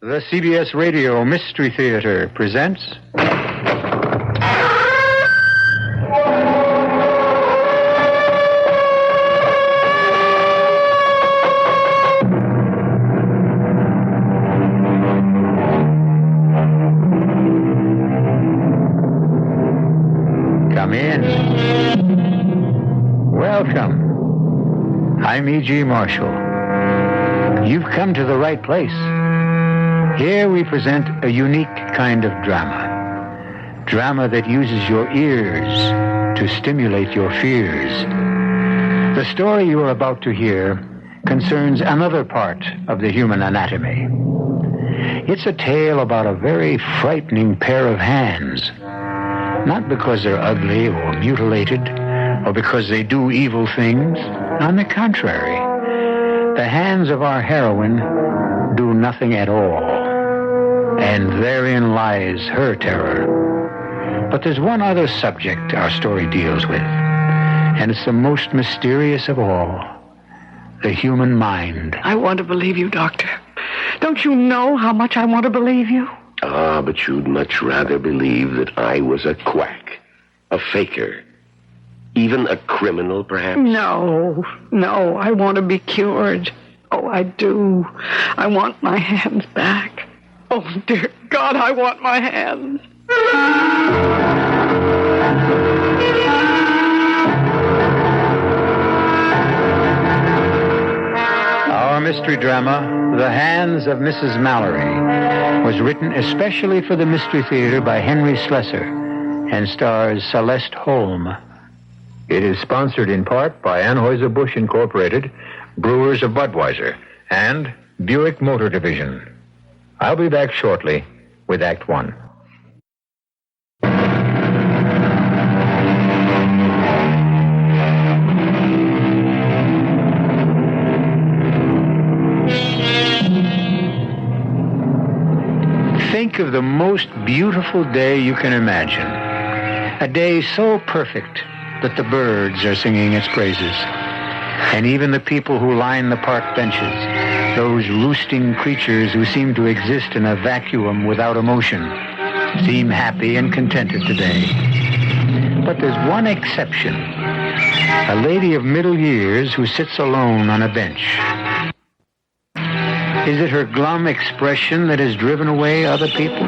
The CBS Radio Mystery Theater presents... Come in. Welcome. I'm E.G. Marshall. You've come to the right place. Here we present a unique kind of drama. Drama that uses your ears to stimulate your fears. The story you are about to hear concerns another part of the human anatomy. It's a tale about a very frightening pair of hands. Not because they're ugly or mutilated, or because they do evil things. On the contrary, the hands of our heroine do nothing at all. And therein lies her terror. But there's one other subject our story deals with, and it's the most mysterious of all, the human mind. I want to believe you, Doctor. Don't you know how much I want to believe you? Ah, but you'd much rather believe that I was a quack, a faker, even a criminal, perhaps? No, I want to be cured. Oh, I do. I want my hands back. Oh, dear God, I want my hands. Our mystery drama, The Hands of Mrs. Mallory, was written especially for the Mystery Theater by Henry Slessor and stars Celeste Holm. It is sponsored in part by Anheuser-Busch Incorporated, Brewers of Budweiser, and Buick Motor Division. I'll be back shortly with Act One. Think of the most beautiful day you can imagine. A day so perfect that the birds are singing its praises. And even the people who line the park benches, those roosting creatures who seem to exist in a vacuum without emotion, seem happy and contented today. But there's one exception. A lady of middle years who sits alone on a bench. Is it her glum expression that has driven away other people?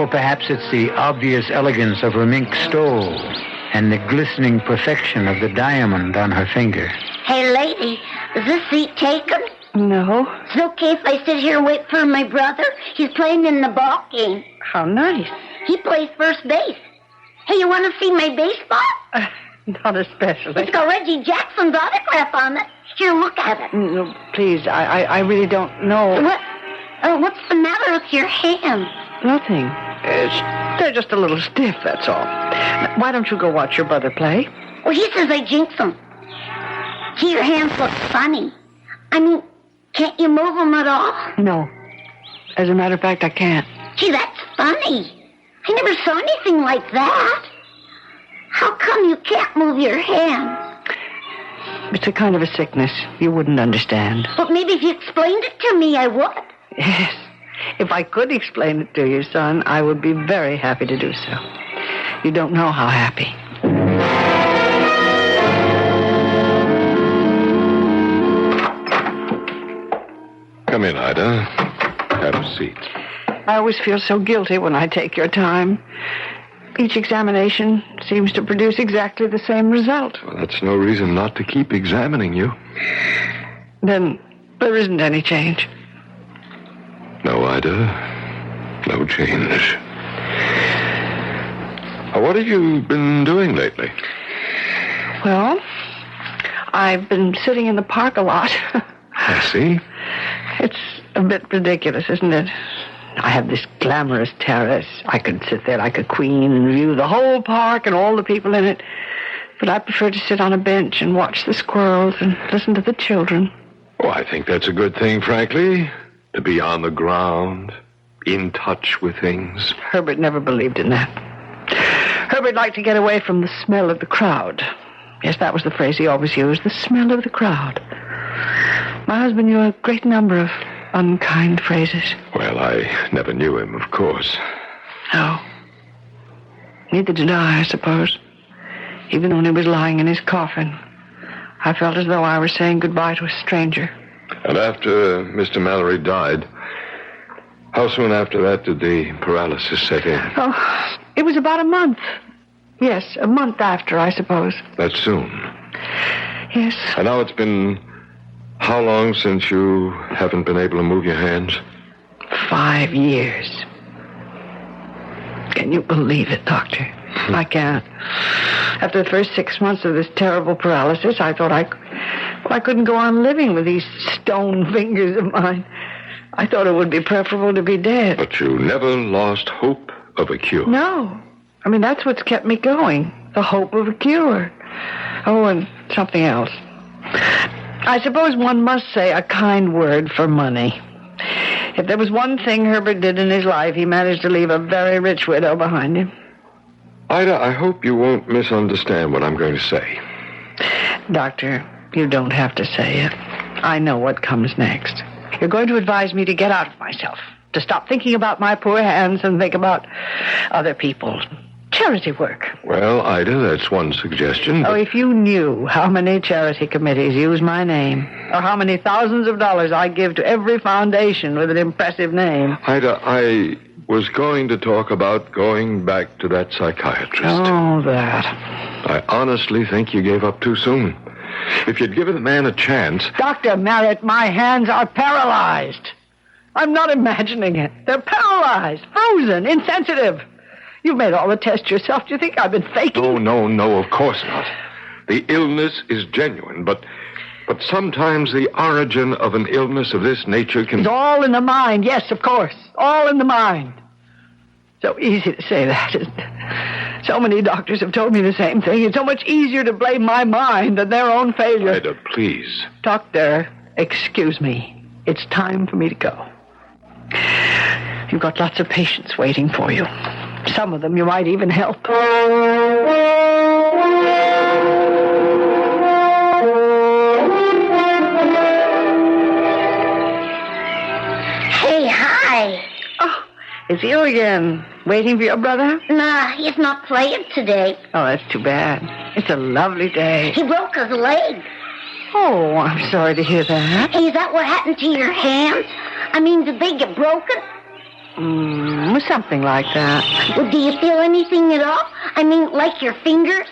Or perhaps it's the obvious elegance of her mink stole and the glistening perfection of the diamond on her finger. Hey, lady, is this seat taken? No. It's okay if I sit here and wait for my brother? He's playing in the ball game. How nice. He plays first base. Hey, you want to see my baseball? Not especially. It's got Reggie Jackson's autograph on it. Here, look at it. No, please, I really don't know. What's the matter with your hands? Nothing. They're just a little stiff, that's all. Now, why don't you go watch your brother play? Well, he says I jinx him. Gee, your hands look funny. I mean, can't you move them at all? No. As a matter of fact, I can't. Gee, that's funny. I never saw anything like that. How come you can't move your hands? It's a kind of a sickness. You wouldn't understand. But maybe if you explained it to me, I would. Yes. If I could explain it to you, son, I would be very happy to do so. You don't know how happy. Come in, Ida. Have a seat. I always feel so guilty when I take your time. Each examination seems to produce exactly the same result. Well, that's no reason not to keep examining you. Then there isn't any change. No, Ida. No change. What have you been doing lately? Well, I've been sitting in the park a lot. I see. It's a bit ridiculous, isn't it? I have this glamorous terrace. I could sit there like a queen and view the whole park and all the people in it. But I prefer to sit on a bench and watch the squirrels and listen to the children. Oh, I think that's a good thing, frankly. To be on the ground, in touch with things. Herbert never believed in that. Herbert liked to get away from the smell of the crowd. Yes, that was the phrase he always used, the smell of the crowd. My husband knew a great number of unkind phrases. Well, I never knew him, of course. No. Neither did I suppose. Even when he was lying in his coffin, I felt as though I were saying goodbye to a stranger. And after Mr. Mallory died, how soon after that did the paralysis set in? Oh, it was about a month. Yes, a month after, I suppose. That soon? Yes. And now it's been how long since you haven't been able to move your hands? 5 years. Can you believe it, Doctor? I can't. After the first 6 months of this terrible paralysis, I thought I couldn't go on living with these stone fingers of mine. I thought it would be preferable to be dead. But you never lost hope of a cure. No. I mean, that's what's kept me going. The hope of a cure. Oh, and something else. I suppose one must say a kind word for money. If there was one thing Herbert did in his life, he managed to leave a very rich widow behind him. Ida, I hope you won't misunderstand what I'm going to say. Doctor, you don't have to say it. I know what comes next. You're going to advise me to get out of myself, to stop thinking about my poor hands and think about other people. Charity work. Well, Ida, that's one suggestion. Oh, if you knew how many charity committees use my name, or how many thousands of dollars I give to every foundation with an impressive name. Ida, I was going to talk about going back to that psychiatrist. Oh, that. I honestly think you gave up too soon. If you'd given the man a chance... Dr. Merritt, my hands are paralyzed. I'm not imagining it. They're paralyzed, frozen, insensitive. You've made all the tests yourself. Do you think I've been faking? No, of course not. The illness is genuine, but sometimes the origin of an illness of this nature can... It's all in the mind, yes, of course. All in the mind. So easy to say that, isn't it? So many doctors have told me the same thing. It's so much easier to blame my mind than their own failure. Ida, please. Doctor, excuse me. It's time for me to go. You've got lots of patients waiting for you. Some of them you might even help. Hey, hi. Oh, it's you again. Waiting for your brother? Nah, he's not playing today. Oh, that's too bad. It's a lovely day. He broke his leg. Oh, I'm sorry to hear that. Hey, is that what happened to your hands? I mean, did they get broken? Something like that. Well, do you feel anything at all? I mean, like your fingers?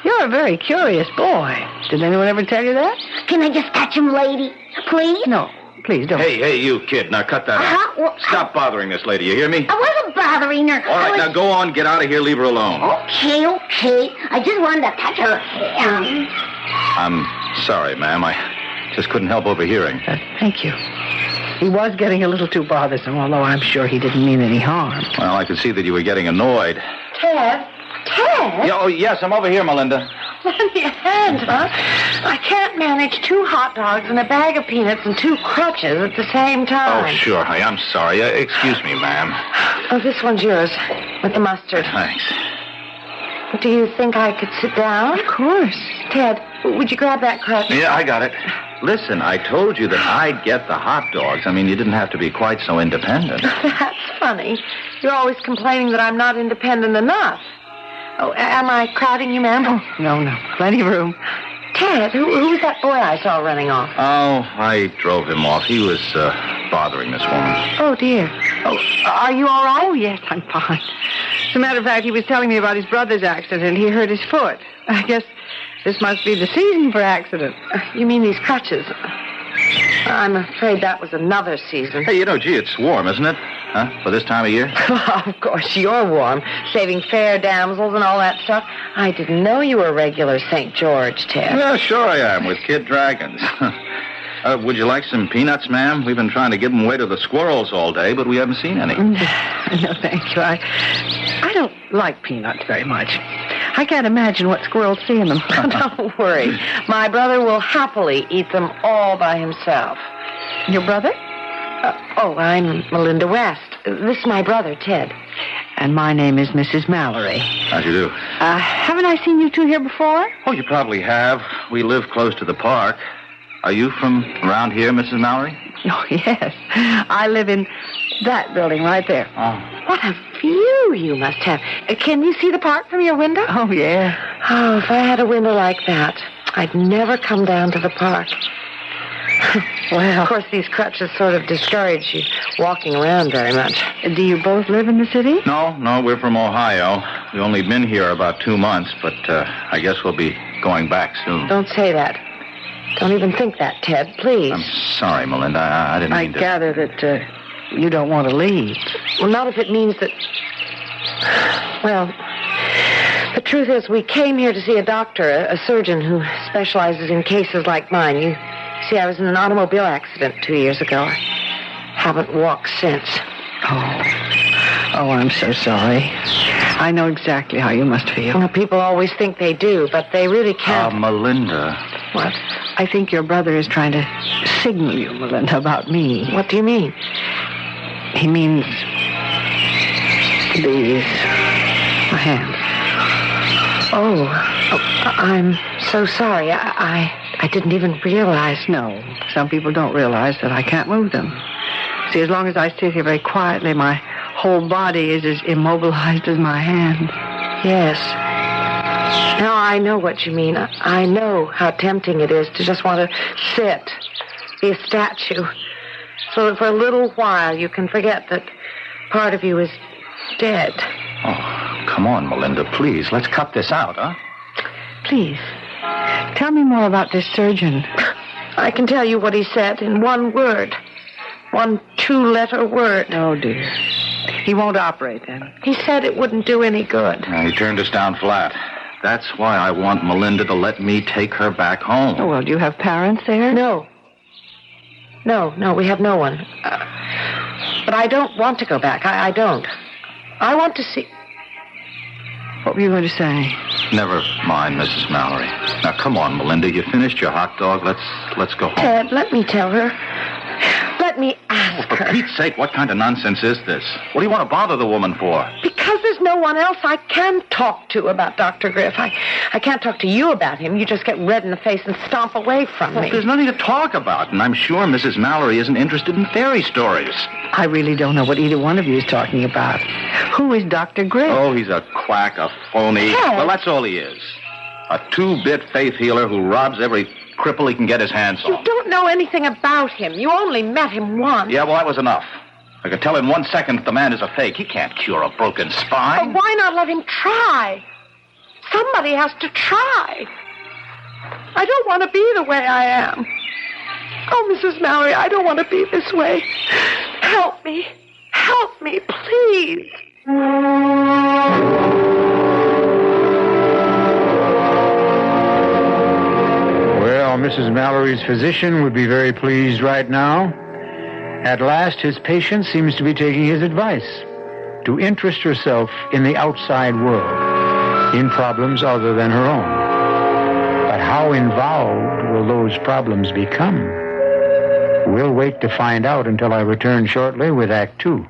You're a very curious boy. Did anyone ever tell you that? Can I just touch him, lady? Please? No, please don't. Hey, you kid. Now cut that out. Well, Stop bothering this lady, you hear me? I wasn't bothering her. All right, now go on, get out of here, leave her alone. Okay. I just wanted to touch her hand. I'm sorry, ma'am. I just couldn't help overhearing. Thank you. He was getting a little too bothersome, although I'm sure he didn't mean any harm. Well, I could see that you were getting annoyed. Ted? Yeah, oh, yes, I'm over here, Melinda. Lend me a hand, huh? I can't manage 2 hot dogs and a bag of peanuts and 2 crutches at the same time. Oh, sure. Hey, I'm sorry. Excuse me, ma'am. Oh, this one's yours, with the mustard. Thanks. Do you think I could sit down? Of course. Ted, would you grab that crutch? Yeah, I got it. Listen, I told you that I'd get the hot dogs. I mean, you didn't have to be quite so independent. That's funny. You're always complaining that I'm not independent enough. Oh, am I crowding you, ma'am? Oh, no. Plenty of room. Ted, who's that boy I saw running off? Oh, I drove him off. He was bothering this woman. Oh, dear. Oh, are you all right? Oh, yes, I'm fine. As a matter of fact, he was telling me about his brother's accident. He hurt his foot. I guess this must be the season for accidents. You mean these crutches? I'm afraid that was another season. Hey, gee, it's warm, isn't it? Huh? For this time of year? Of course, you're warm. Saving fair damsels and all that stuff. I didn't know you were a regular St. George, Ted. Yeah, sure I am, with kid dragons. Would you like some peanuts, ma'am? We've been trying to give them away to the squirrels all day, but we haven't seen any. No, thank you. I don't like peanuts very much. I can't imagine what squirrels see in them. Don't worry. My brother will happily eat them all by himself. Your brother? I'm Melinda West. This is my brother, Ted. And my name is Mrs. Mallory. How do you do? Haven't I seen you two here before? Oh, you probably have. We live close to the park. Are you from around here, Mrs. Mallory? Oh, yes. I live in that building right there. Oh. What a view you must have. Can you see the park from your window? Oh, yeah. Oh, if I had a window like that, I'd never come down to the park. Well, of course, these crutches sort of discourage you walking around very much. Do you both live in the city? No, we're from Ohio. We've only been here about 2 months, but I guess we'll be going back soon. Don't say that. Don't even think that, Ted, please. I'm sorry, Melinda. I didn't mean to... I gather that you don't want to leave. Well, not if it means that... Well, the truth is we came here to see a doctor, a surgeon who specializes in cases like mine. You see, I was in an automobile accident 2 years ago. I haven't walked since. Oh, I'm so sorry. I know exactly how you must feel. Well, people always think they do, but they really can't. Melinda. What? I think your brother is trying to signal you, Melinda, about me. What do you mean? He means these. My hands. Oh, I'm so sorry. I didn't even realize. No, some people don't realize that I can't move them. See, as long as I sit here very quietly, my whole body is as immobilized as my hands. Yes. Now I know what you mean. I know how tempting it is to just want to sit, be a statue, so that for a little while you can forget that part of you is dead. Oh, come on, Melinda, please. Let's cut this out, huh? Please, tell me more about this surgeon. I can tell you what he said in one word. One 2-letter word. Oh, dear. He won't operate, then? He said it wouldn't do any good. He turned us down flat. That's why I want Melinda to let me take her back home. Oh, well, do you have parents there? No, we have no one. But I don't want to go back. I don't. I want to see... What were you going to say? Never mind, Mrs. Mallory. Now, come on, Melinda. You finished your hot dog. Let's go home. Ted, let me tell her. Let me ask For her. Pete's sake, what kind of nonsense is this? What do you want to bother the woman for? Because there's no one else I can talk to about Dr. Griff. I can't talk to you about him. You just get red in the face and stomp away from me. There's nothing to talk about, and I'm sure Mrs. Mallory isn't interested in fairy stories. I really don't know what either one of you is talking about. Who is Dr. Griff? Oh, he's a quack, a phony. Ted. Well, that's all he is. A 2-bit faith healer who robs every cripple he can get his hands on. You don't know anything about him. You only met him once. Yeah, well, that was enough. I could tell in 1 second that the man is a fake. He can't cure a broken spine. But why not let him try? Somebody has to try. I don't want to be the way I am. Oh, Mrs. Mallory, I don't want to be this way. Help me. Help me, please. Well, Mrs. Mallory's physician would be very pleased right now. At last, his patient seems to be taking his advice to interest herself in the outside world, in problems other than her own. But how involved will those problems become? We'll wait to find out until I return shortly with Act 2.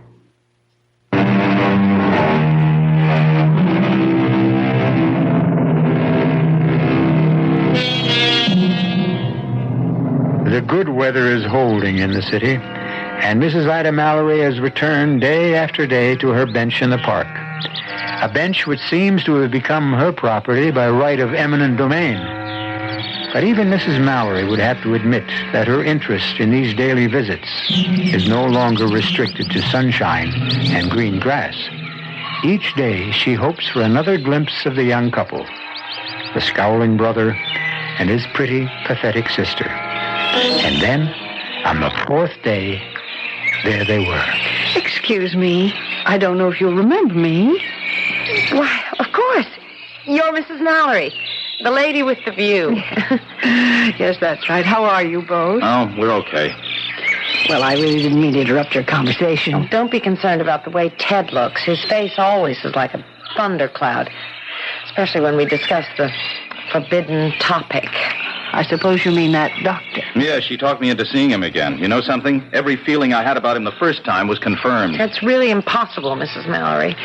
The good weather is holding in the city, and Mrs. Ida Mallory has returned day after day to her bench in the park. A bench which seems to have become her property by right of eminent domain. But even Mrs. Mallory would have to admit that her interest in these daily visits is no longer restricted to sunshine and green grass. Each day she hopes for another glimpse of the young couple, the scowling brother and his pretty, pathetic sister. And then, on the 4th day, there they were. Excuse me. I don't know if you'll remember me. Why, of course. You're Mrs. Mallory, the lady with the view. Yes, that's right. How are you both? Oh, we're okay. Well, I really didn't mean to interrupt your conversation. Oh, don't be concerned about the way Ted looks. His face always is like a thundercloud, especially when we discuss the forbidden topic. I suppose you mean that doctor. Yeah, she talked me into seeing him again. You know something? Every feeling I had about him the first time was confirmed. That's really impossible, Mrs. Mallory.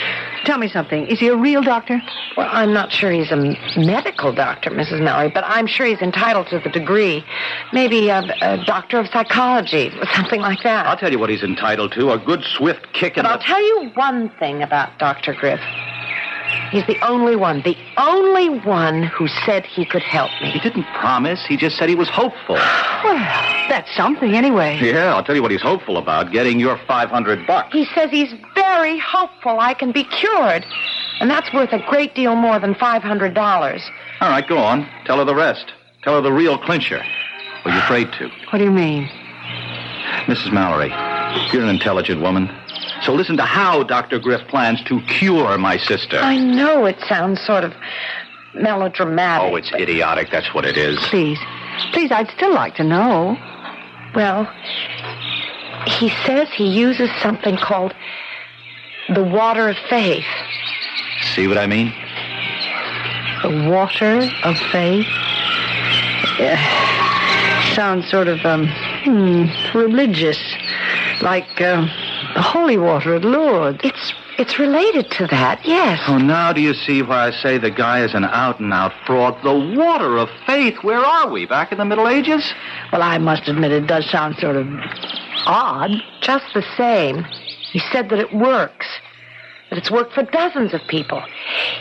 Tell me something. Is he a real doctor? Well, I'm not sure he's a medical doctor, Mrs. Mallory, but I'm sure he's entitled to the degree. Maybe a doctor of psychology or something like that. I'll tell you what he's entitled to, a good swift kick in But I'll tell you one thing about Dr. Griff. He's the only one who said he could help me. He didn't promise. He just said he was hopeful. Well, that's something anyway. Yeah, I'll tell you what he's hopeful about, getting your $500. He says he's very hopeful I can be cured. And that's worth a great deal more than $500. All right, go on. Tell her the rest. Tell her the real clincher. Or you're afraid to. What do you mean? Mrs. Mallory, you're an intelligent woman. So listen to how Dr. Griff plans to cure my sister. I know it sounds sort of melodramatic. Oh, it's idiotic. That's what it is. Please, I'd still like to know. Well, he says he uses something called the water of faith. See what I mean? The water of faith? Sounds sort of, religious. Like, the holy water at Lourdes. It's related to that, yes. Oh, now do you see why I say the guy is an out-and-out fraud? The water of faith. Where are we? Back in the Middle Ages? Well, I must admit it does sound sort of odd. Just the same, he said that it works. That it's worked for dozens of people.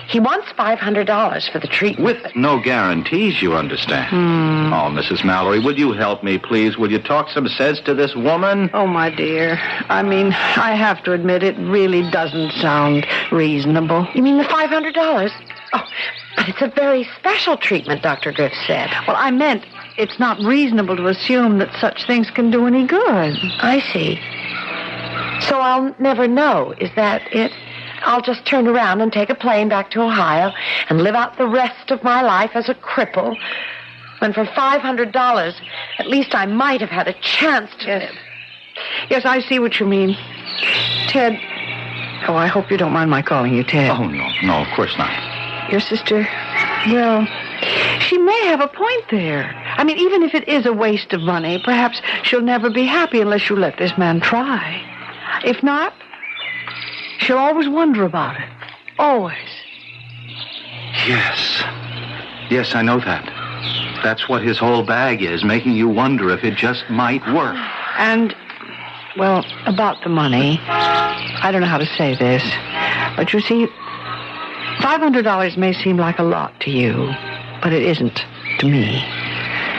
He wants $500 for the treatment. With no guarantees, you understand. Oh, Mrs. Mallory, will you help me, please? Will you talk some sense to this woman? Oh, my dear. I mean, I have to admit it really doesn't sound reasonable. You mean the $500? Oh, but it's a very special treatment, Dr. Griff said. Well, I meant it's not reasonable to assume that such things can do any good. I see. So I'll never know. Is that it? I'll just turn around and take a plane back to Ohio and live out the rest of my life as a cripple, when for $500, at least I might have had a chance to live. Yes, I see what you mean. Ted. Oh, I hope you don't mind my calling you Ted. Oh, no, of course not. Your sister, well, she may have a point there. I mean, even if it is a waste of money, perhaps she'll never be happy unless you let this man try. If not, she'll always wonder about it. Always. Yes, I know that. That's what his whole bag is, making you wonder if it just might work. And, well, about the money, I don't know how to say this, but you see, $500 may seem like a lot to you, but it isn't to me.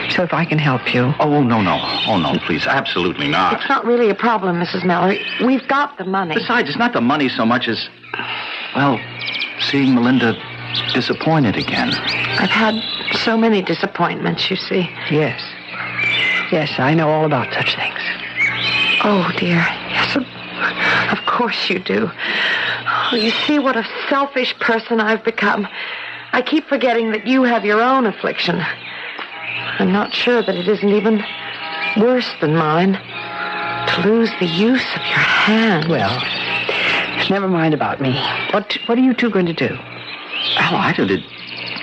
So if I can help you... Oh, no, please, absolutely not. It's not really a problem, Mrs. Mallory. We've got the money. Besides, it's not the money so much as, well, seeing Melinda disappointed again. I've had so many disappointments, you see. Yes, I know all about such things. Oh, dear. Yes, of course you do. Oh, you see what a selfish person I've become. I keep forgetting that you have your own affliction. I'm not sure that it isn't even worse than mine. To lose the use of your hand. Well, never mind about me. What are you two going to do? Oh, I don't. It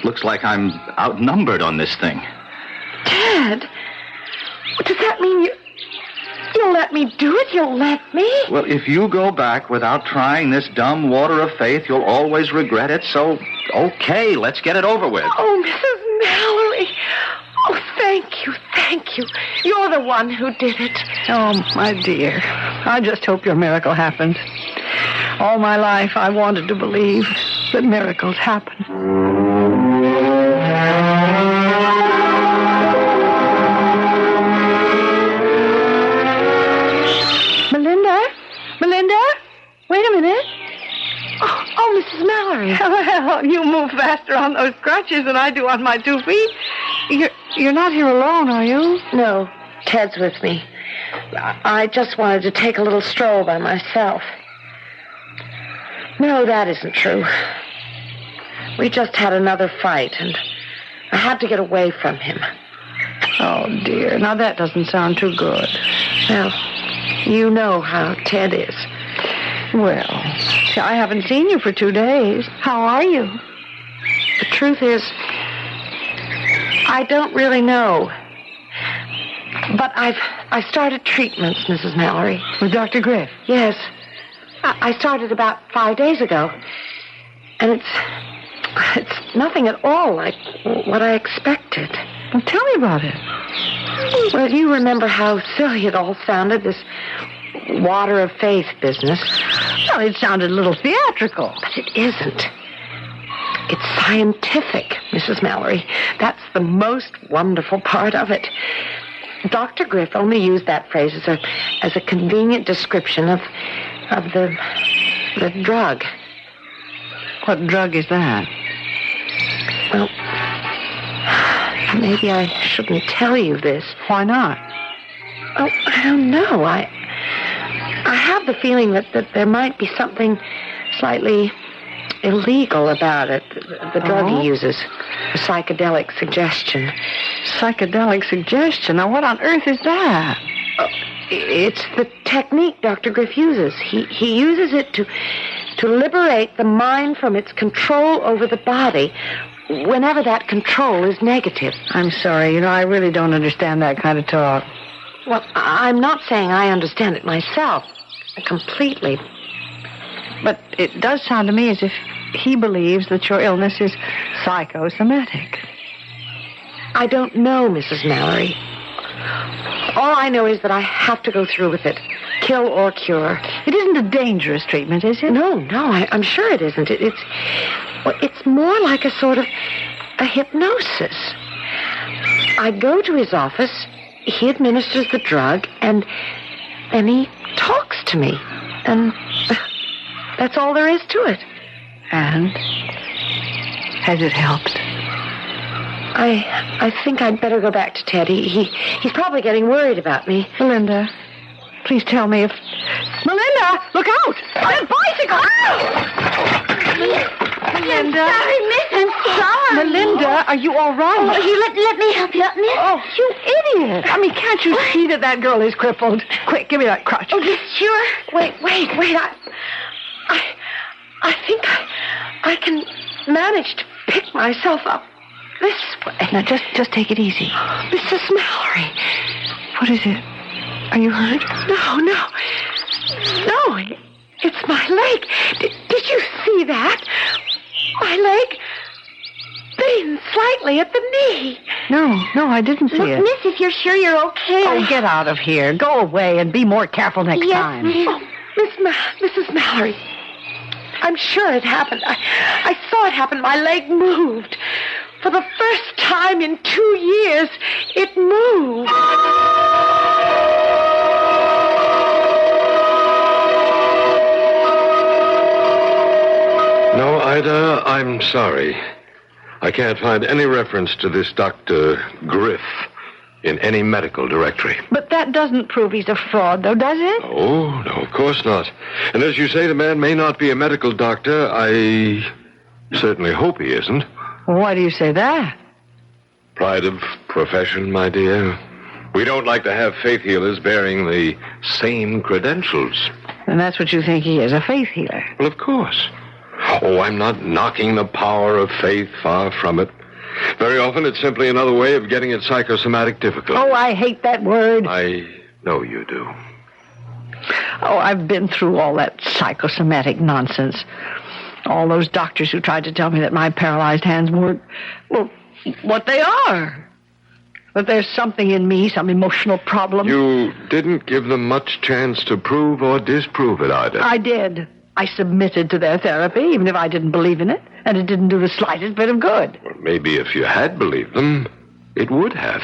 looks like I'm outnumbered on this thing. Dad, does that mean you'll let me do it? You'll let me? Well, if you go back without trying this dumb water of faith, you'll always regret it. So, okay, let's get it over with. Oh, Mrs. Mallory. Oh, thank you. You're the one who did it. Oh, my dear. I just hope your miracle happens. All my life, I wanted to believe that miracles happen. Melinda? Wait a minute. Oh, Mrs. Mallory. Well, you move faster on those crutches than I do on my 2 feet. You're not here alone, are you? No, Ted's with me. I just wanted to take a little stroll by myself. No, that isn't true. We just had another fight, and I had to get away from him. Oh, dear. Now, that doesn't sound too good. Well, you know how Ted is. Well, I haven't seen you for 2 days. How are you? The truth is, I don't really know. But I started treatments, Mrs. Mallory. With Dr. Griff? Yes. I started about 5 days ago. And it's nothing at all like what I expected. Well, tell me about it. Well, you remember how silly it all sounded, this water of faith business. Well, it sounded a little theatrical. But it isn't. It's scientific, Mrs. Mallory. That's the most wonderful part of it. Dr. Griff only used that phrase as a convenient description of the drug. What drug is that? Well, maybe I shouldn't tell you this. Why not? Oh, I don't know. I have the feeling that there might be something slightly illegal about it. The drug he uses. A psychedelic suggestion. Psychedelic suggestion? Now, what on earth is that? It's the technique Dr. Griff uses. He uses it to liberate the mind from its control over the body whenever that control is negative. I'm sorry. I really don't understand that kind of talk. Well, I'm not saying I understand it myself completely. But it does sound to me as if he believes that your illness is psychosomatic. I don't know, Mrs. Mallory. All I know is that I have to go through with it. Kill or cure. It isn't a dangerous treatment, is it? No, I'm sure it isn't. It's more like a sort of a hypnosis. I go to his office, he administers the drug, and then he talks to me. And that's all there is to it. And? Has it helped? I think I'd better go back to Ted. He's probably getting worried about me. Melinda, please tell me if... Melinda, look out! That bicycle! Melinda. I'm sorry, miss. I'm sorry. Melinda, are you all right? Oh, here, let me help you up, miss. Oh, you idiot. I mean, can't you see that girl is crippled? Quick, give me that crutch. Oh, yes, sure. Wait. I think I can manage to pick myself up this way. Now, just take it easy. Mrs. Mallory. What is it? Are you hurt? No. It's my leg. Did you see that? My leg bends slightly at the knee. No, I didn't see it. Look, miss, if you're sure you're okay. Oh, get out of here. Go away and be more careful next time. Yes, miss. Oh, Mrs. Mallory. I'm sure it happened. I saw it happen. My leg moved. For the first time in 2 years, it moved. No, Ida, I'm sorry. I can't find any reference to this Dr. Griff in any medical directory. But that doesn't prove he's a fraud, though, does it? Oh, no, of course not. And as you say, the man may not be a medical doctor. I certainly hope he isn't. Why do you say that? Pride of profession, my dear. We don't like to have faith healers bearing the same credentials. And that's what you think he is, a faith healer. Well, of course. Oh, I'm not knocking the power of faith, far from it. Very often it's simply another way of getting at psychosomatic difficulty. Oh, I hate that word. I know you do. Oh, I've been through all that psychosomatic nonsense. All those doctors who tried to tell me that my paralyzed hands weren't, well, what they are. That there's something in me, some emotional problem. You didn't give them much chance to prove or disprove it, Ida. I did. I submitted to their therapy, even if I didn't believe in it, and it didn't do the slightest bit of good. Well, maybe if you had believed them, it would have.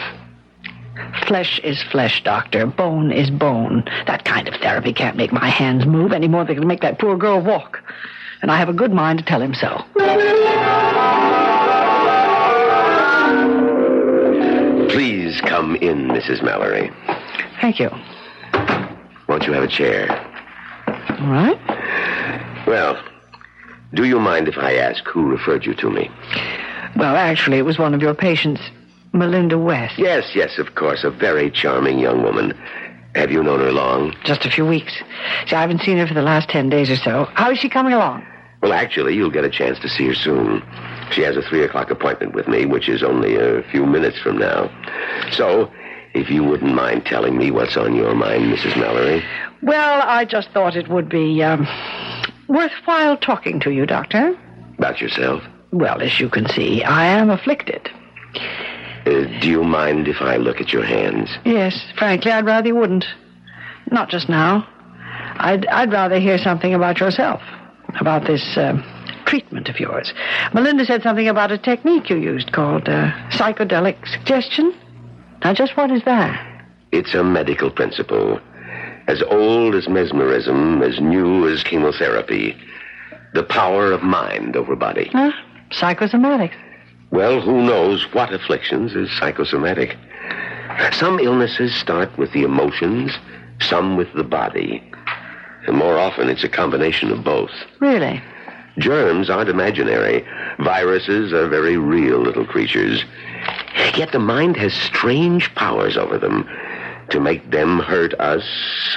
Flesh is flesh, Doctor. Bone is bone. That kind of therapy can't make my hands move any more than it can make that poor girl walk. And I have a good mind to tell him so. Please come in, Mrs. Mallory. Thank you. Won't you have a chair? All right. Well, do you mind if I ask who referred you to me? Well, actually, it was one of your patients, Melinda West. Yes, of course. A very charming young woman. Have you known her long? Just a few weeks. See, I haven't seen her for the last 10 days or so. How is she coming along? Well, actually, you'll get a chance to see her soon. She has a 3 o'clock appointment with me, which is only a few minutes from now. So, if you wouldn't mind telling me what's on your mind, Mrs. Mallory. Well, I just thought it would be worthwhile talking to you, Doctor. About yourself? Well, as you can see, I am afflicted. Do you mind if I look at your hands? Yes, frankly, I'd rather you wouldn't. Not just now. I'd rather hear something about yourself, about this treatment of yours. Melinda said something about a technique you used called psychedelic suggestion. Now, just what is that? It's a medical principle. As old as mesmerism, as new as chemotherapy. The power of mind over body. Huh? Psychosomatics. Well, who knows what afflictions is psychosomatic. Some illnesses start with the emotions, some with the body. And more often, it's a combination of both. Really? Germs aren't imaginary. Viruses are very real little creatures. Yet the mind has strange powers over them to make them hurt us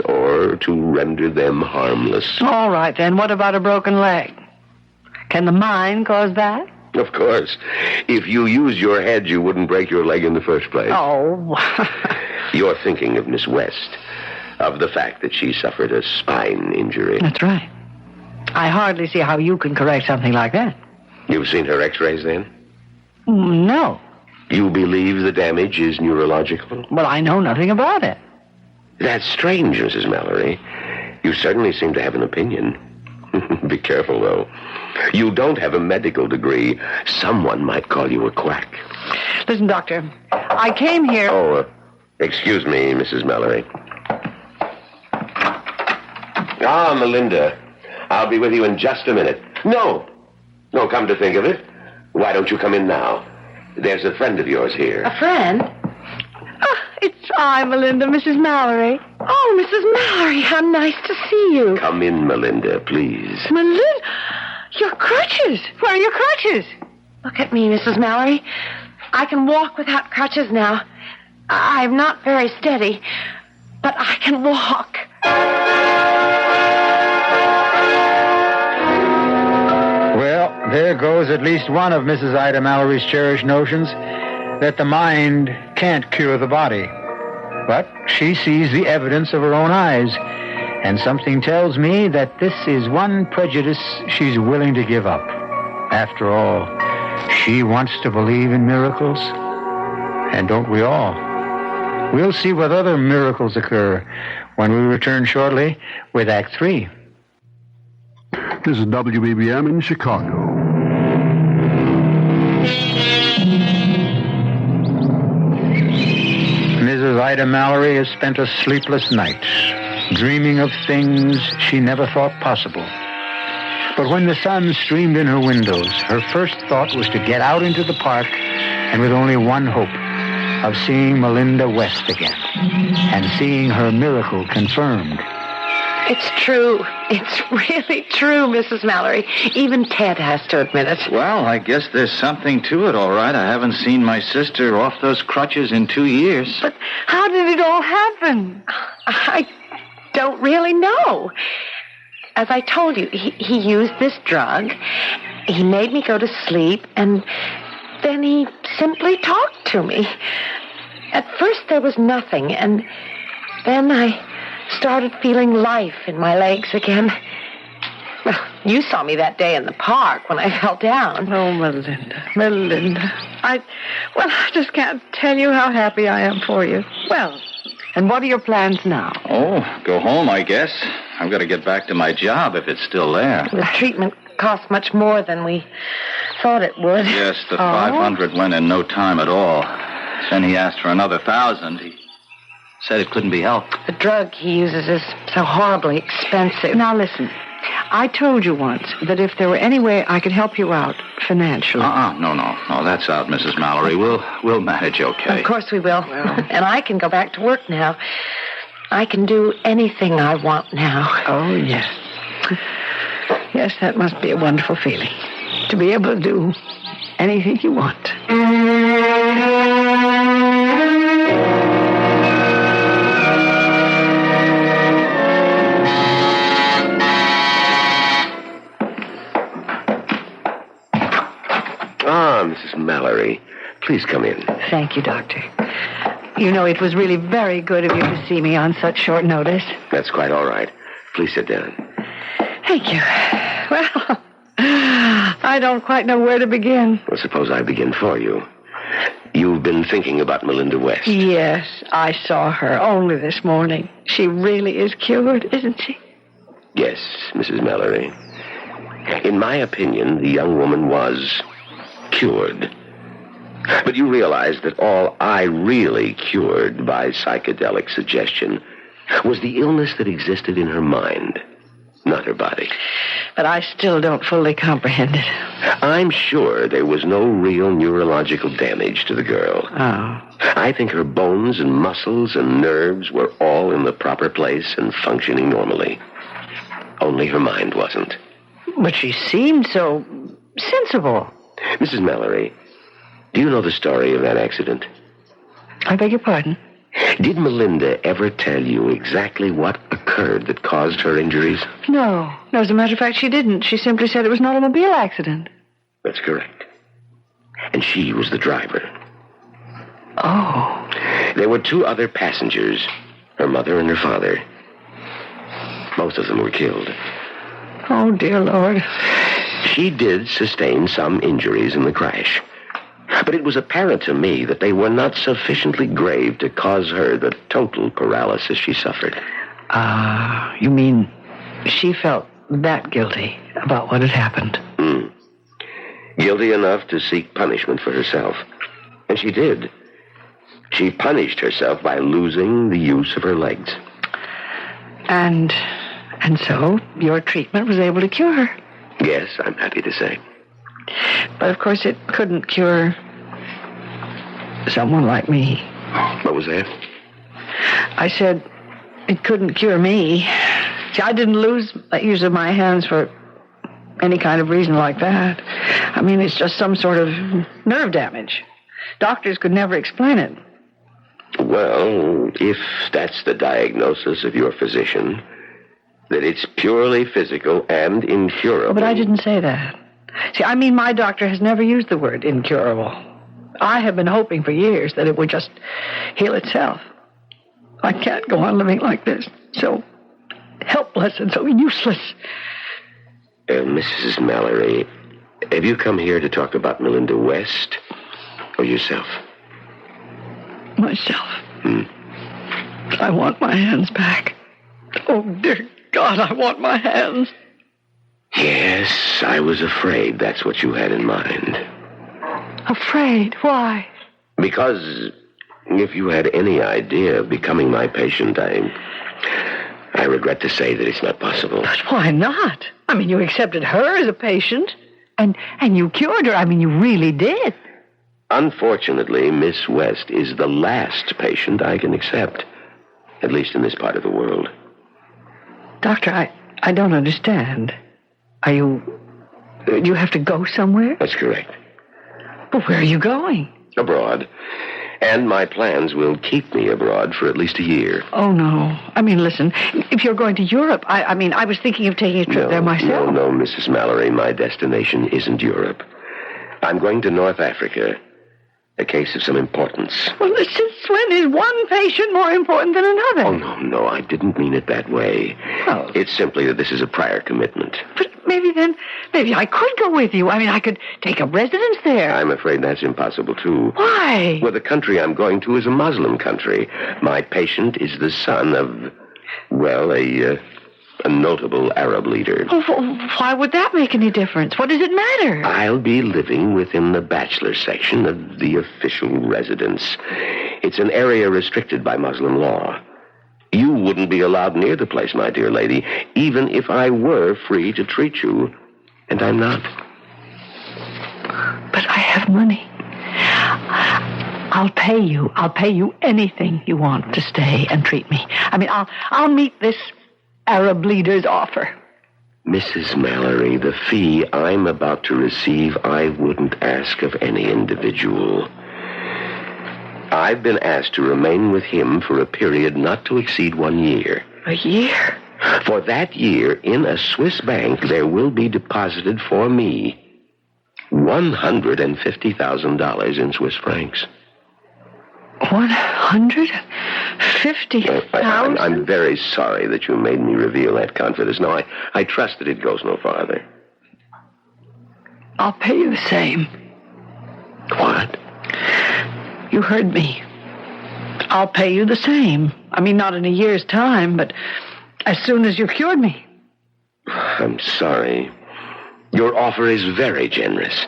or to render them harmless. All right, then. What about a broken leg? Can the mind cause that? Of course. If you used your head, you wouldn't break your leg in the first place. Oh. You're thinking of Miss West, of the fact that she suffered a spine injury. That's right. I hardly see how you can correct something like that. You've seen her x-rays, then? No. You believe the damage is neurological? Well, I know nothing about it. That's strange, Mrs. Mallory. You certainly seem to have an opinion. Be careful, though. You don't have a medical degree. Someone might call you a quack. Listen, Doctor, I came here... Oh, excuse me, Mrs. Mallory. Ah, Melinda. I'll be with you in just a minute. No, come to think of it. Why don't you come in now? There's a friend of yours here. A friend? Oh, it's I, Melinda, Mrs. Mallory. Oh, Mrs. Mallory, how nice to see you. Come in, Melinda, please. Melinda, your crutches. Where are your crutches? Look at me, Mrs. Mallory. I can walk without crutches now. I'm not very steady, but I can walk. Well, there goes at least one of Mrs. Ida Mallory's cherished notions that the mind can't cure the body. But she sees the evidence of her own eyes, and something tells me that this is one prejudice she's willing to give up. After all, she wants to believe in miracles, and don't we all? We'll see what other miracles occur when we return shortly with Act 3. This is WBBM in Chicago. Mrs. Ida Mallory has spent a sleepless night, dreaming of things she never thought possible. But when the sun streamed in her windows, her first thought was to get out into the park, and with only one hope, of seeing Melinda West again, and seeing her miracle confirmed. It's true. It's really true, Mrs. Mallory. Even Ted has to admit it. Well, I guess there's something to it, all right. I haven't seen my sister off those crutches in 2 years. But how did it all happen? I don't really know. As I told you, he used this drug. He made me go to sleep, and then he simply talked to me. At first, there was nothing, and then I started feeling life in my legs again. Well, you saw me that day in the park when I fell down. Oh, Melinda. I just can't tell you how happy I am for you. Well, and what are your plans now? Oh, go home, I guess. I've got to get back to my job if it's still there. The treatment cost much more than we thought it would. Yes, the 500 went in no time at all. Then he asked for another 1,000. He said it couldn't be helped. The drug he uses is so horribly expensive. Now, listen. I told you once that if there were any way I could help you out financially... No, that's out, Mrs. Mallory. We'll manage okay. Of course we will. And I can go back to work now. I can do anything I want now. Oh, yes. Yes, that must be a wonderful feeling. To be able to do anything you want. Mrs. Mallory, please come in. Thank you, Doctor. You know, it was really very good of you to see me on such short notice. That's quite all right. Please sit down. Thank you. Well, I don't quite know where to begin. Well, suppose I begin for you. You've been thinking about Melinda West. Yes, I saw her only this morning. She really is cured, isn't she? Yes, Mrs. Mallory. In my opinion, the young woman was cured. But you realize that all I really cured by psychedelic suggestion was the illness that existed in her mind, not her body. But I still don't fully comprehend it. I'm sure there was no real neurological damage to the girl. Oh. I think her bones and muscles and nerves were all in the proper place and functioning normally. Only her mind wasn't. But she seemed so sensible. Mrs. Mallory, do you know the story of that accident? I beg your pardon? Did Melinda ever tell you exactly what occurred that caused her injuries? No. No, as a matter of fact, she didn't. She simply said it was an automobile accident. That's correct. And she was the driver. Oh. There were two other passengers, her mother and her father. Both of them were killed. Oh, dear Lord. She did sustain some injuries in the crash. But it was apparent to me that they were not sufficiently grave to cause her the total paralysis she suffered. You mean she felt that guilty about what had happened? Guilty enough to seek punishment for herself. And she did. She punished herself by losing the use of her legs. And so your treatment was able to cure her? Yes, I'm happy to say. But of course it couldn't cure someone like me. What was that? I said it couldn't cure me. See, I didn't lose use of my hands for any kind of reason like that. I mean, it's just some sort of nerve damage. Doctors could never explain it. Well, if that's the diagnosis of your physician, that it's purely physical and incurable. But I didn't say that. See, I mean, my doctor has never used the word incurable. I have been hoping for years that it would just heal itself. I can't go on living like this, so helpless and so useless. Mrs. Mallory, have you come here to talk about Melinda West or yourself? Myself. I want my hands back. Oh, dear God, I want my hands. Yes, I was afraid that's what you had in mind. Afraid? Why? Because if you had any idea of becoming my patient, I regret to say that it's not possible. But why not? I mean, you accepted her as a patient, and you cured her. I mean, you really did. Unfortunately, Miss West is the last patient I can accept, at least in this part of the world. Doctor, I don't understand. Do you have to go somewhere? That's correct. But where are you going? Abroad. And my plans will keep me abroad for at least a year. Oh, no. I mean, listen, if you're going to Europe, I was thinking of taking a trip there myself. No, Mrs. Mallory, my destination isn't Europe. I'm going to North Africa. A case of some importance. Well, since when is one patient more important than another? Oh, no, I didn't mean it that way. Oh. It's simply that this is a prior commitment. But maybe I could go with you. I mean, I could take up residence there. I'm afraid that's impossible, too. Why? Well, the country I'm going to is a Muslim country. My patient is the son of, well, a notable Arab leader. Oh, why would that make any difference? What does it matter? I'll be living within the bachelor section of the official residence. It's an area restricted by Muslim law. You wouldn't be allowed near the place, my dear lady, even if I were free to treat you. And I'm not. But I have money. I'll pay you. I'll pay you anything you want to stay and treat me. I mean, I'll meet this Arab leader's offer. Mrs. Mallory, the fee I'm about to receive, I wouldn't ask of any individual. I've been asked to remain with him for a period not to exceed 1 year. A year? For that year, in a Swiss bank, there will be deposited for me $150,000 in Swiss francs. 150,000? I'm very sorry that you made me reveal that confidence. No, I trust that it goes no farther. I'll pay you the same. What? You heard me. I'll pay you the same. I mean, not in a year's time, but as soon as you've cured me. I'm sorry. Your offer is very generous,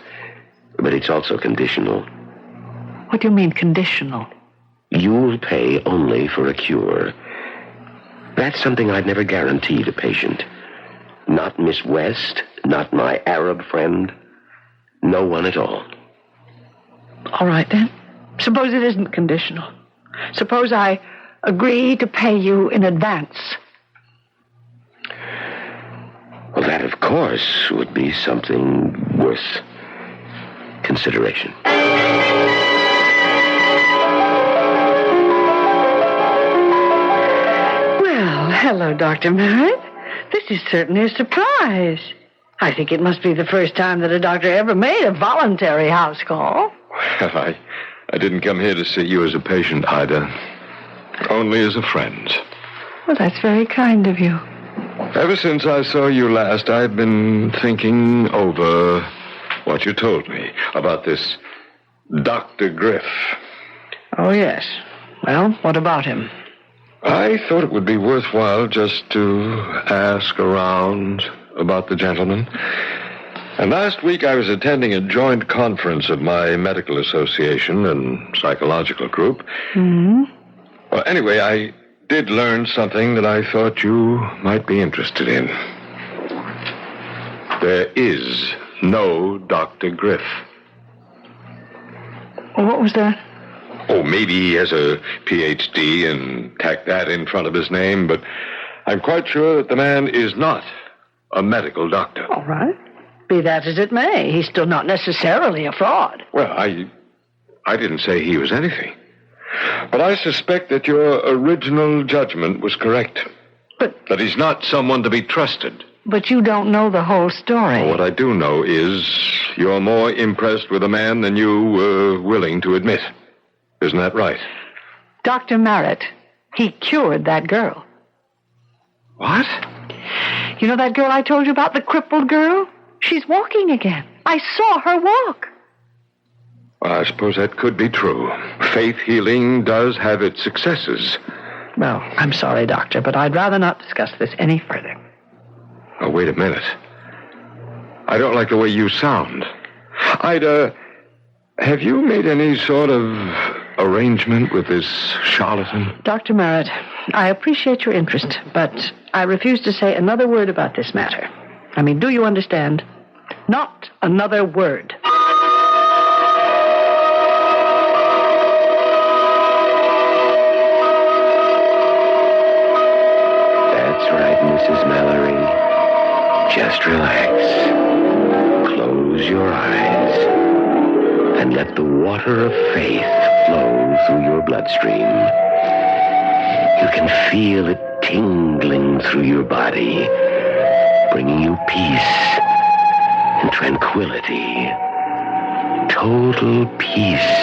but it's also conditional. What do you mean, conditional? You'll pay only for a cure. That's something I'd never guaranteed a patient. Not Miss West, not my Arab friend. No one at all. All right, then. Suppose it isn't conditional. Suppose I agree to pay you in advance. Well, that, of course, would be something worth consideration. Well, hello, Dr. Merritt. This is certainly a surprise. I think it must be the first time that a doctor ever made a voluntary house call. Well, I didn't come here to see you as a patient, Ida. Only as a friend. Well, that's very kind of you. Ever since I saw you last, I've been thinking over what you told me about this Dr. Griff. Oh, yes. Well, what about him? I thought it would be worthwhile just to ask around about the gentleman. And last week I was attending a joint conference of my medical association and psychological group. Mm-hmm. Well, anyway, I did learn something that I thought you might be interested in. There is no Dr. Griff. What was that? Oh, maybe he has a Ph.D. and tack that in front of his name, but I'm quite sure that the man is not a medical doctor. All right. Be that as it may, he's still not necessarily a fraud. Well, I didn't say he was anything. But I suspect that your original judgment was correct. But... that he's not someone to be trusted. But you don't know the whole story. Well, what I do know is you're more impressed with a man than you were willing to admit. Isn't that right? Dr. Merritt, he cured that girl. What? You know that girl I told you about, the crippled girl? She's walking again. I saw her walk. Well, I suppose that could be true. Faith healing does have its successes. Well, I'm sorry, Doctor, but I'd rather not discuss this any further. Oh, wait a minute. I don't like the way you sound. Ida, have you made any sort of arrangement with this charlatan? Dr. Merritt, I appreciate your interest, but I refuse to say another word about this matter. I mean, do you understand? Not another word. That's right, Mrs. Mallory. Just relax. Close your eyes and let the water of faith flow through your bloodstream. You can feel it tingling through your body, bringing you peace and tranquility, total peace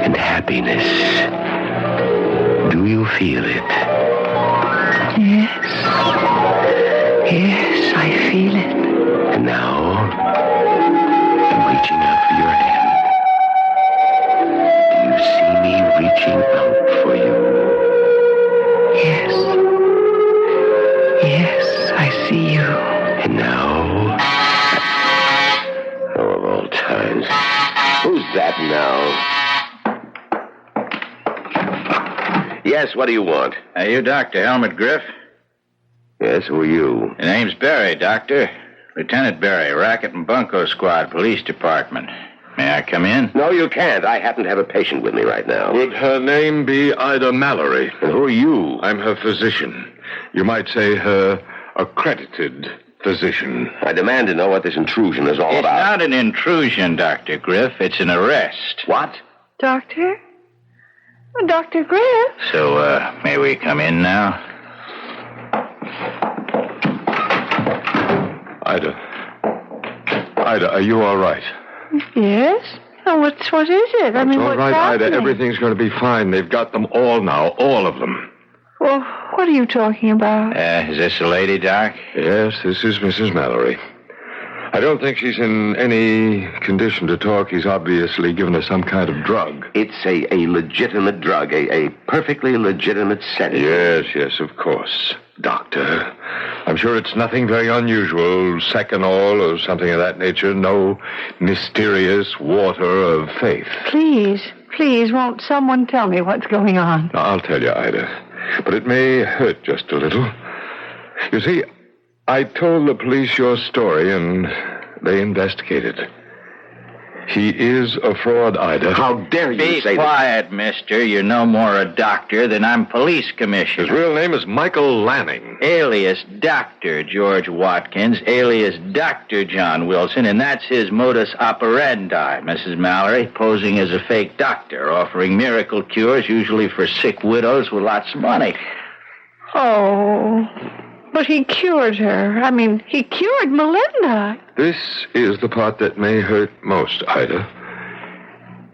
and happiness. Do you feel it? Yes. Yes, I feel it. And now, I'm reaching out for your hand. Do you see me reaching out for you? Yes. Yes, I see you. And now... oh, of all times. Who's that now? Yes, what do you want? Are you Dr. Helmut Griff? Yes, who are you? The name's Berry, Doctor. Lieutenant Berry, Racket and Bunko Squad, Police Department. May I come in? No, you can't. I happen to have a patient with me right now. Would her name be Ida Mallory? And who are you? I'm her physician. You might say her accredited physician. I demand to know what this intrusion is all It's about. not an intrusion, Dr. Griff. It's an arrest. What? Doctor? Dr. Griff? So, may we come in now? Ida, are you all right? Yes? Oh, what is it? It's all what's right, happening? Ida. Everything's going to be fine. They've got them all now, all of them. Well, what are you talking about? Is this the lady, Doc? Yes, this is Mrs. Mallory. I don't think she's in any condition to talk. He's obviously given her some kind of drug. It's a legitimate drug, a perfectly legitimate sedative. Yes, of course, Doctor. I'm sure it's nothing very unusual, Seconal or something of that nature. No mysterious water of faith. Please, won't someone tell me what's going on? Now, I'll tell you, Ida, but it may hurt just a little. You see, I told the police your story, and they investigated. He is a fraud, Ida. How dare you Be say quiet, mister. You're no more a doctor than I'm police commissioner. His real name is Michael Lanning. Alias Dr. George Watkins, alias Dr. John Wilson, and that's his modus operandi, Mrs. Mallory, posing as a fake doctor, offering miracle cures, usually for sick widows with lots of money. Oh, but he cured her. He cured Melinda. This is the part that may hurt most, Ida.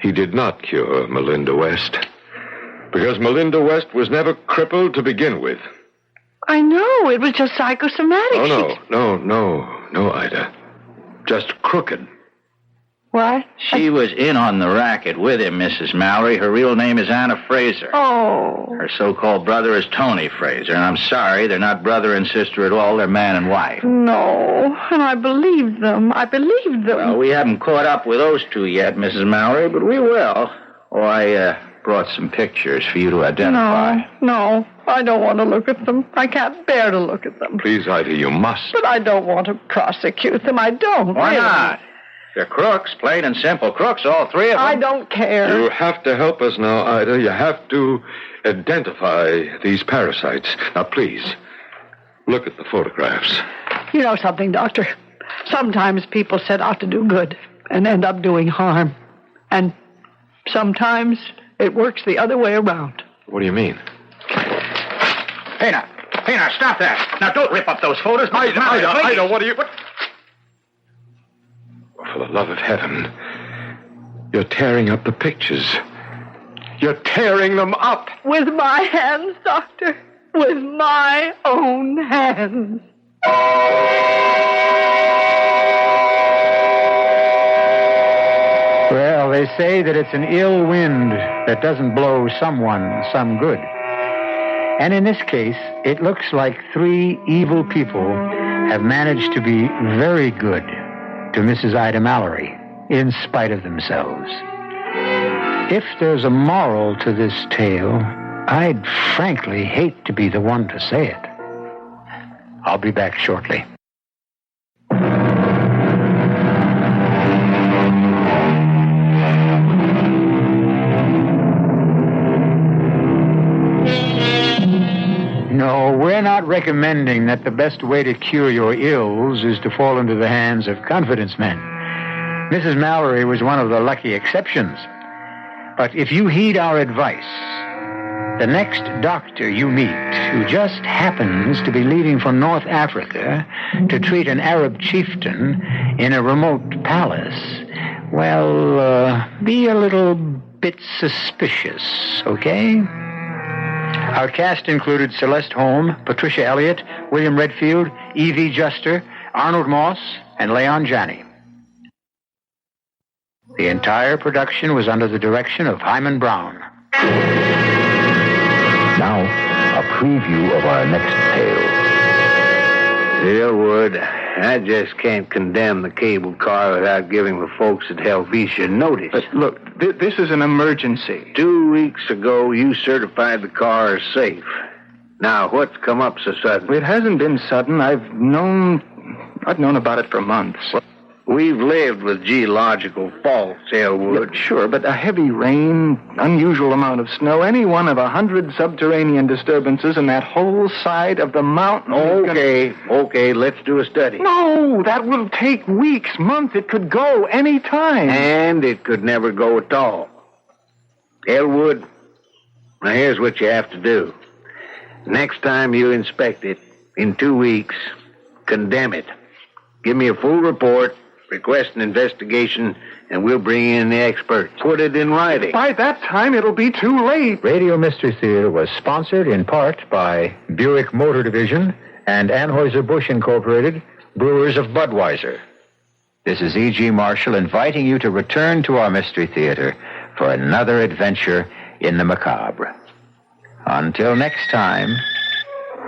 He did not cure Melinda West. Because Melinda West was never crippled to begin with. I know. It was just psychosomatic. No, Ida. Just crooked. What? She was in on the racket with him, Mrs. Mallory. Her real name is Anna Fraser. Oh. Her so-called brother is Tony Fraser, and I'm sorry, they're not brother and sister at all. They're man and wife. No, and I believed them. Well, we haven't caught up with those two yet, Mrs. Mallory, but we will. Oh, I brought some pictures for you to identify. No, I don't want to look at them. I can't bear to look at them. Please, Ida, you must. But I don't want to prosecute them. I don't. Why really. not? They're crooks, plain and simple crooks, all three of them. I don't care. You have to help us now, Ida. You have to identify these parasites. Now, please, look at the photographs. You know something, Doctor? Sometimes people set out to do good and end up doing harm. And sometimes it works the other way around. What do you mean? Hey, now, stop that. Now, don't rip up those photos. Ida, what are you... For the love of heaven, you're tearing up the pictures. You're tearing them up. With my hands, Doctor. With my own hands. Well, they say that it's an ill wind that doesn't blow someone some good. And in this case, it looks like three evil people have managed to be very good to Mrs. Ida Mallory, in spite of themselves. If there's a moral to this tale, I'd frankly hate to be the one to say it. I'll be back shortly. No, we're not recommending that the best way to cure your ills is to fall into the hands of confidence men. Mrs. Mallory was one of the lucky exceptions. But if you heed our advice, the next doctor you meet who just happens to be leaving for North Africa to treat an Arab chieftain in a remote palace, well, be a little bit suspicious, okay? Our cast included Celeste Holm, Patricia Elliott, William Redfield, Evie Juster, Arnold Moss, and Leon Janney. The entire production was under the direction of Himan Brown. Now, a preview of our next tale. Elwood, I just can't condemn the cable car without giving the folks at Helvetia notice. But look, this is an emergency. 2 weeks ago, you certified the car as safe. Now, what's come up so sudden? It hasn't been sudden. I've known about it for months. We've lived with geological faults, Elwood. Yeah, sure, but a heavy rain, unusual amount of snow, any one of 100 subterranean disturbances in that whole side of the mountain. Okay, let's do a study. No, that will take weeks, months. It could go any time. And it could never go at all. Elwood, now here's what you have to do. Next time you inspect it, in 2 weeks, condemn it. Give me a full report Request an investigation, and we'll bring in the experts. Put it in writing. By that time, it'll be too late. Radio Mystery Theater was sponsored in part by Buick Motor Division and Anheuser-Busch Incorporated, brewers of Budweiser. This is E.G. Marshall inviting you to return to our Mystery Theater for another adventure in the macabre. Until next time,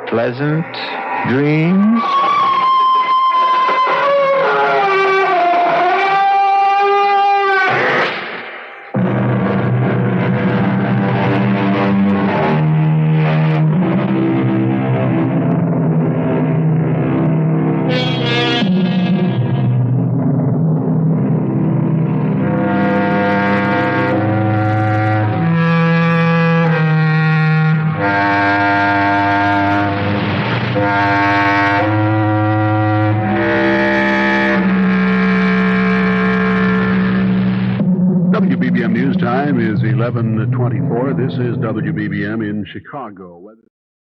pleasant dreams. WBBM News Time is 11:24. This is WBBM in Chicago.